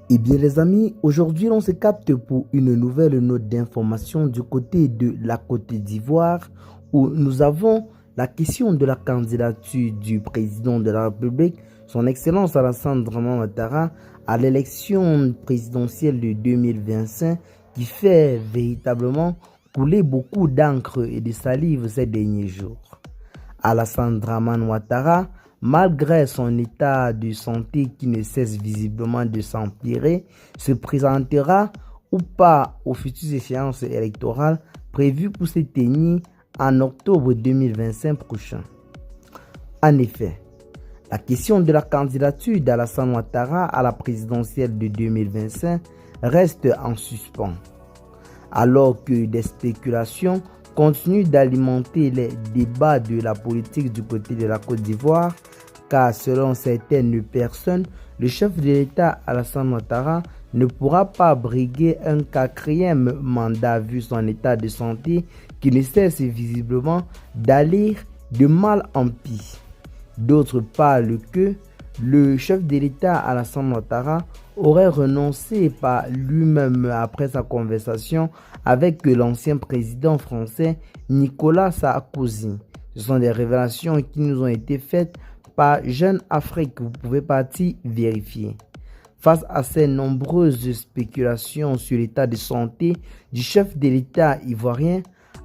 Eh bien les amis, aujourd'hui on se capte pour une nouvelle note d'information du côté de la Côte d'Ivoire où nous avons la question de la candidature du président de la République, son Excellence Alassane Dramane Ouattara, à l'élection présidentielle de 2025 qui fait véritablement couler beaucoup d'encre et de salive ces derniers jours. Alassane Dramane Ouattara, malgré son état de santé qui ne cesse visiblement de s'empirer, se présentera ou pas aux futures échéances électorales prévues pour se tenir en octobre 2025 prochain. En effet, la question de la candidature d'Alassane Ouattara à la présidentielle de 2025 reste en suspens, alors que des spéculations continuent d'alimenter les débats de la politique du côté de la Côte d'Ivoire, car selon certaines personnes, le chef de l'État Alassane Ouattara ne pourra pas briguer un quatrième mandat vu son état de santé qui ne cesse visiblement d'aller de mal en pire. D'autres parlent que le chef de l'État Alassane Ouattara aurait renoncé par lui-même après sa conversation avec l'ancien président français Nicolas Sarkozy. Ce sont des révélations qui nous ont été faites par Jeune Afrique. Vous pouvez partir vérifier. Face à ces nombreuses spéculations sur l'état de santé du chef de l'État ivoirien,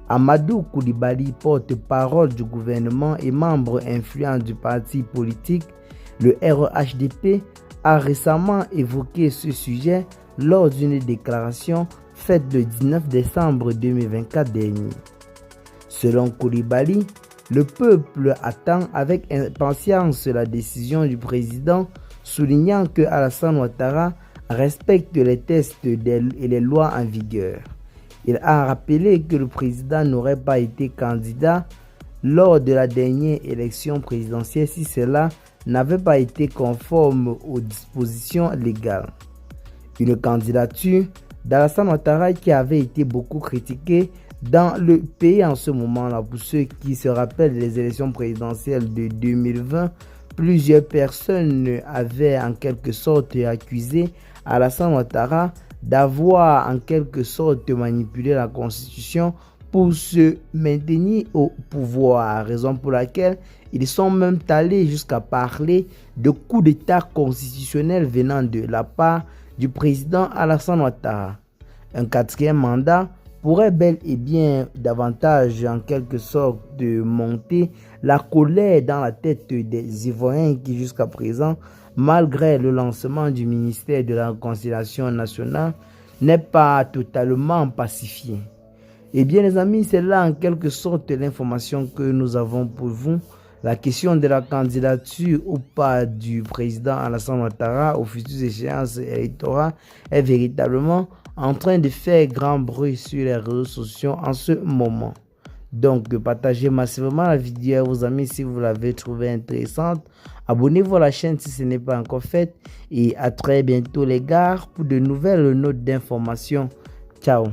Amadou Coulibaly, porte-parole du gouvernement et membre influent du parti politique, le RHDP, a récemment évoqué ce sujet lors d'une déclaration faite le 19 décembre 2024 dernier. Selon Coulibaly, le peuple attend avec impatience la décision du président, soulignant que Alassane Ouattara respecte les tests et les lois en vigueur. Il a rappelé que le président n'aurait pas été candidat lors de la dernière élection présidentielle si cela n'avait pas été conforme aux dispositions légales. Une candidature d'Alassane Ouattara qui avait été beaucoup critiquée dans le pays en ce moment-là. Pour ceux qui se rappellent des élections présidentielles de 2020, plusieurs personnes avaient en quelque sorte accusé Alassane Ouattara d'avoir en quelque sorte manipulé la constitution pour se maintenir au pouvoir, raison pour laquelle ils sont même allés jusqu'à parler de coup d'état constitutionnel venant de la part du président Alassane Ouattara. Un quatrième mandat pourrait bel et bien davantage en quelque sorte de monter la colère dans la tête des Ivoiriens qui jusqu'à présent, malgré le lancement du ministère de la Réconciliation nationale, n'est pas totalement pacifié. Eh bien les amis, c'est là en quelque sorte l'information que nous avons pour vous. La question de la candidature ou pas du président Alassane Ouattara aux futures échéances électorales est véritablement en train de faire grand bruit sur les réseaux sociaux en ce moment. Donc, partagez massivement la vidéo à vos amis si vous l'avez trouvée intéressante. Abonnez-vous à la chaîne si ce n'est pas encore fait. Et à très bientôt les gars pour de nouvelles notes d'information. Ciao.